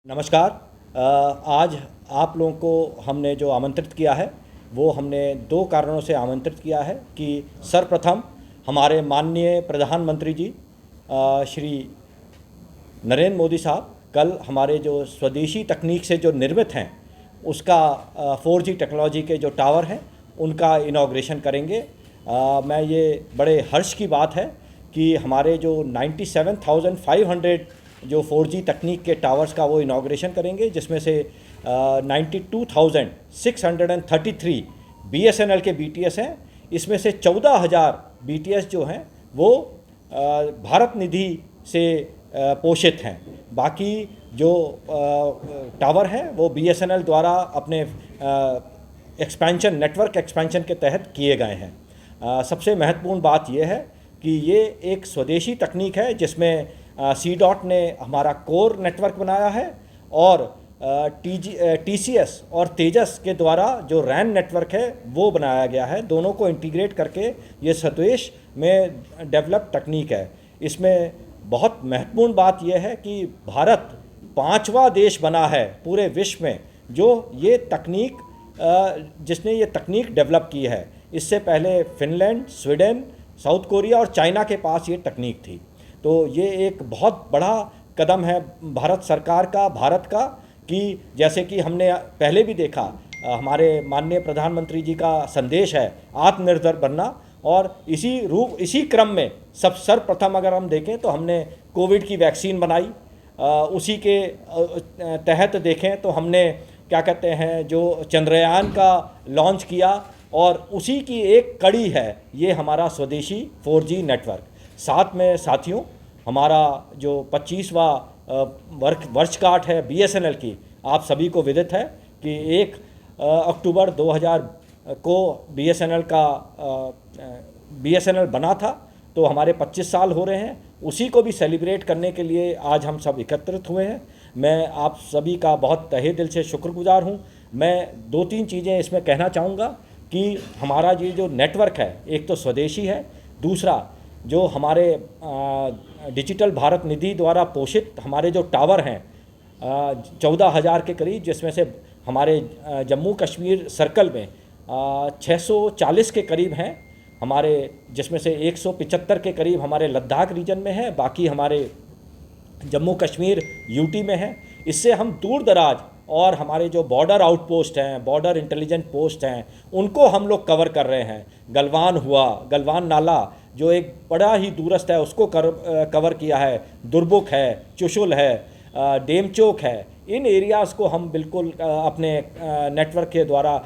नमस्कार। आज आप लोगों को हमने जो आमंत्रित किया है वो हमने दो कारणों से आमंत्रित किया है कि सर्वप्रथम हमारे माननीय प्रधानमंत्री जी श्री नरेंद्र मोदी साहब कल हमारे जो स्वदेशी तकनीक से जो निर्मित हैं उसका 4G टेक्नोलॉजी के जो टावर हैं उनका इनॉग्रेशन करेंगे। मैं ये बड़े हर्ष की बात है कि हमारे जो 97,500 जो 4G तकनीक के टावर्स का वो इनॉग्रेशन करेंगे, जिसमें से 92,633 BSNL के BTS हैं। इसमें से 14,000 BTS जो हैं वो भारत निधि से पोषित हैं। बाकी जो टावर हैं वो BSNL द्वारा अपने एक्सपेंशन नेटवर्क एक्सपेंशन के तहत किए गए हैं। सबसे महत्वपूर्ण बात यह है कि ये एक स्वदेशी तकनीक है जिसमें C-DOT ने हमारा कोर नेटवर्क बनाया है और TCS और तेजस के द्वारा जो रैन नेटवर्क है वो बनाया गया है। दोनों को इंटीग्रेट करके ये स्वदेश में डेवलप तकनीक है। इसमें बहुत महत्वपूर्ण बात यह है कि भारत 5वां देश बना है पूरे विश्व में जो ये तकनीक जिसने ये तकनीक डेवलप की है। इससे पहले फिनलैंड, स्वीडन, साउथ कोरिया और चाइना के पास ये तकनीक थी। तो ये एक बहुत बड़ा कदम है भारत सरकार का, भारत का, कि जैसे कि हमने पहले भी देखा हमारे माननीय प्रधानमंत्री जी का संदेश है आत्मनिर्भर बनना, और इसी क्रम में सर्वप्रथम अगर हम देखें तो हमने कोविड की वैक्सीन बनाई। उसी के तहत देखें तो हमने क्या कहते हैं जो चंद्रयान का लॉन्च किया, और उसी की एक कड़ी है ये हमारा स्वदेशी 4G नेटवर्क। साथ में साथियों हमारा जो 25वां वर्षगांठ है BSNL की, आप सभी को विदित है कि 1 अक्टूबर 2000 को BSNL बना था। तो हमारे 25 साल हो रहे हैं। उसी को भी सेलिब्रेट करने के लिए आज हम सब एकत्रित हुए हैं। मैं आप सभी का बहुत तहे दिल से शुक्रगुजार हूं। मैं 2-3 चीज़ें इसमें कहना चाहूँगा कि हमारा ये जो नेटवर्क है एक तो स्वदेशी है, दूसरा जो हमारे डिजिटल भारत निधि द्वारा पोषित हमारे जो टावर हैं 14,000 के करीब, जिसमें से हमारे जम्मू कश्मीर सर्कल में 640 के करीब हैं हमारे, जिसमें से 175 के करीब हमारे लद्दाख रीजन में है, बाकी हमारे जम्मू कश्मीर UT में है। इससे हम दूर दराज और हमारे जो बॉर्डर आउटपोस्ट हैं, बॉर्डर इंटेलिजेंट पोस्ट हैं, उनको हम लोग कवर कर रहे हैं। गलवान हुआ, गलवान नाला जो एक बड़ा ही दूरस्थ है उसको कवर किया है, दुर्बुक है, चुशुल है, डेमचोक है। इन एरियाज़ को हम बिल्कुल अपने नेटवर्क के द्वारा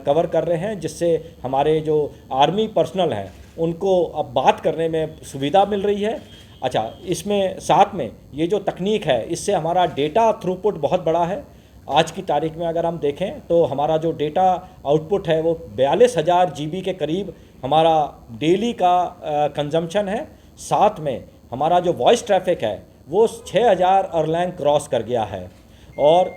कवर कर रहे हैं, जिससे हमारे जो आर्मी पर्सनल हैं उनको अब बात करने में सुविधा मिल रही है। अच्छा, इसमें साथ में ये जो तकनीक है इससे हमारा डेटा थ्रूपुट बहुत बड़ा है। आज की तारीख में अगर हम देखें तो हमारा जो डेटा आउटपुट है वो 42,000 GB के करीब हमारा डेली का कंजम्पशन है। साथ में हमारा जो वॉइस ट्रैफिक है वो 6,000 अरलैंग क्रॉस कर गया है। और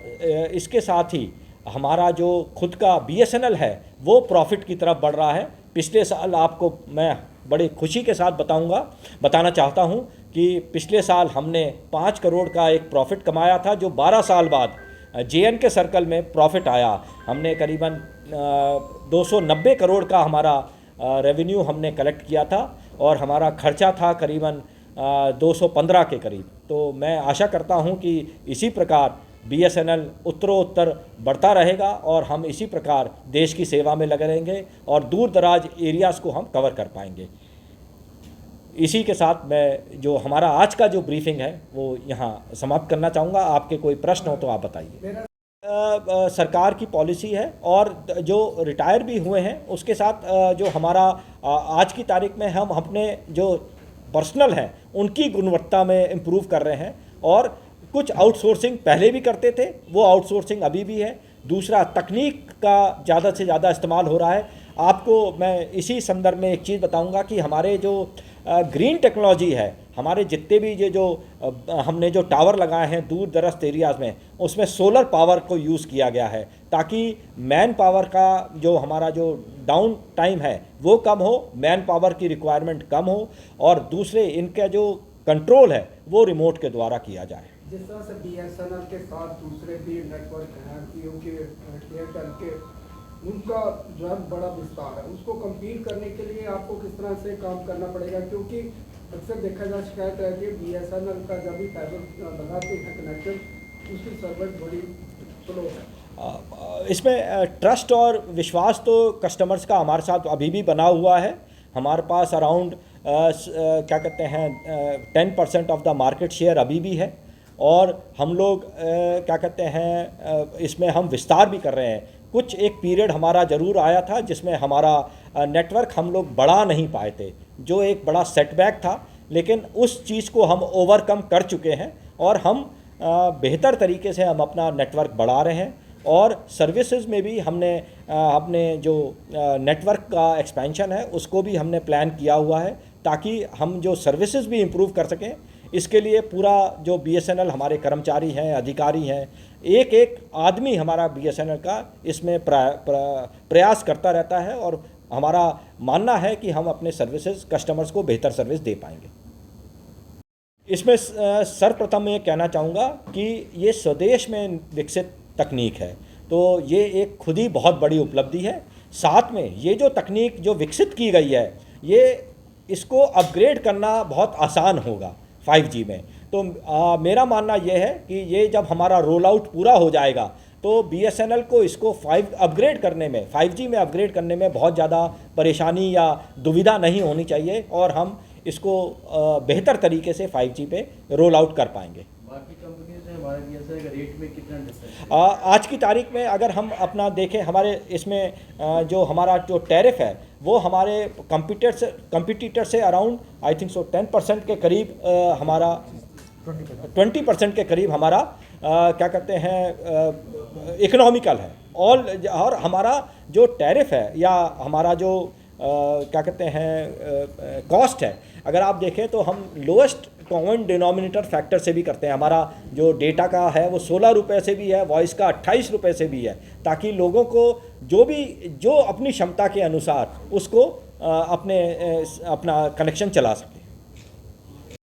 इसके साथ ही हमारा जो खुद का BSNL है वो प्रॉफिट की तरफ बढ़ रहा है। पिछले साल आपको मैं बड़ी खुशी के साथ बताना चाहता हूं कि पिछले साल हमने 5 करोड़ का एक प्रॉफिट कमाया था, जो 12 साल बाद JNK सर्कल में प्रॉफिट आया। हमने करीबन 290 करोड़ का हमारा रेवेन्यू हमने कलेक्ट किया था और हमारा खर्चा था करीबन 215 के करीब। तो मैं आशा करता हूं कि इसी प्रकार BSNL उत्तरोत्तर बढ़ता रहेगा और हम इसी प्रकार देश की सेवा में लगे रहेंगे और दूर दराज एरियाज़ को हम कवर कर पाएंगे। इसी के साथ मैं जो हमारा आज का जो ब्रीफिंग है वो यहाँ समाप्त करना चाहूँगा। आपके कोई प्रश्न हो तो आप बताइए। सरकार की पॉलिसी है, और जो रिटायर भी हुए हैं उसके साथ जो हमारा आज की तारीख में हम अपने जो पर्सनल हैं उनकी गुणवत्ता में इम्प्रूव कर रहे हैं। और कुछ आउटसोर्सिंग पहले भी करते थे, वो आउटसोर्सिंग अभी भी है। दूसरा, तकनीक का ज़्यादा से ज़्यादा इस्तेमाल हो रहा है। आपको मैं इसी संदर्भ में एक चीज़ बताऊंगा कि हमारे जो ग्रीन टेक्नोलॉजी है, हमारे जितने भी ये जो हमने जो टावर लगाए हैं दूर दराज एरियाज़ में, उसमें सोलर पावर को यूज़ किया गया है ताकि मैन पावर का जो हमारा जो डाउन टाइम है वो कम हो, मैन पावर की रिक्वायरमेंट कम हो, और दूसरे इनका जो कंट्रोल है वो रिमोट के द्वारा किया जाए। जिस तरह से बीएसएनएल के साथ दूसरे भी नेटवर्क हैं, जियो के, एयरटेल के, उनका जो है बड़ा विस्तार है, उसको कम्पीट करने के लिए आपको किस तरह से काम करना पड़ेगा? क्योंकि अक्सर देखा जा शिकायत है कि बीएसएनएल का जब भी फाइबर लगाते हैं कनेक्शन, उसकी सर्विस बड़ी स्लो है। इसमें ट्रस्ट और विश्वास तो कस्टमर्स का हमारे साथ अभी भी बना हुआ है। हमारे पास अराउंड क्या कहते हैं 10% ऑफ द मार्केट शेयर अभी भी है, और हम लोग क्या कहते हैं इसमें हम विस्तार भी कर रहे हैं। कुछ एक पीरियड हमारा ज़रूर आया था जिसमें हमारा नेटवर्क हम लोग बढ़ा नहीं पाए थे, जो एक बड़ा सेटबैक था, लेकिन उस चीज़ को हम ओवरकम कर चुके हैं और हम बेहतर तरीके से हम अपना नेटवर्क बढ़ा रहे हैं। और सर्विसेज में भी हमने अपने जो नेटवर्क का एक्सपेंशन है उसको भी हमने प्लान किया हुआ है, ताकि हम जो सर्विसेज भी इम्प्रूव कर सकें। इसके लिए पूरा जो बीएसएनएल हमारे कर्मचारी हैं, अधिकारी हैं, एक एक आदमी हमारा बीएसएनएल का इसमें प्रयास करता रहता है, और हमारा मानना है कि हम अपने सर्विसेज कस्टमर्स को बेहतर सर्विस दे पाएंगे। इसमें सर्वप्रथम मैं कहना चाहूँगा कि ये स्वदेश में विकसित तकनीक है, तो ये एक खुद ही बहुत बड़ी उपलब्धि है। साथ में ये जो तकनीक जो विकसित की गई है, ये इसको अपग्रेड करना बहुत आसान होगा 5G में। तो मेरा मानना ये है कि ये जब हमारा रोल आउट पूरा हो जाएगा तो बीएसएनएल को इसको 5G में अपग्रेड करने में बहुत ज़्यादा परेशानी या दुविधा नहीं होनी चाहिए, और हम इसको बेहतर तरीके से 5G पे रोल आउट कर पाएंगे। बाकी कंपनी से हमारे बीएसएनएल का रेट में कितना डिफरेंस? आज की तारीख में अगर हम अपना देखें, हमारे इसमें जो हमारा जो टैरिफ है वो हमारे कंपटीटर से अराउंड आई थिंक सो 10% के करीब हमारा 20% के करीब हमारा क्या कहते हैं इकोनॉमिकल है। और हमारा जो टैरिफ है या हमारा जो क्या कहते हैं कॉस्ट है, अगर आप देखें तो हम लोएस्ट कॉमन डिनोमिनेटर फैक्टर से भी करते हैं। हमारा जो डेटा का है वो 16 रुपये से भी है, वॉइस का 28 रुपये से भी है, ताकि लोगों को जो अपनी क्षमता के अनुसार उसको अपना कनेक्शन चला सके।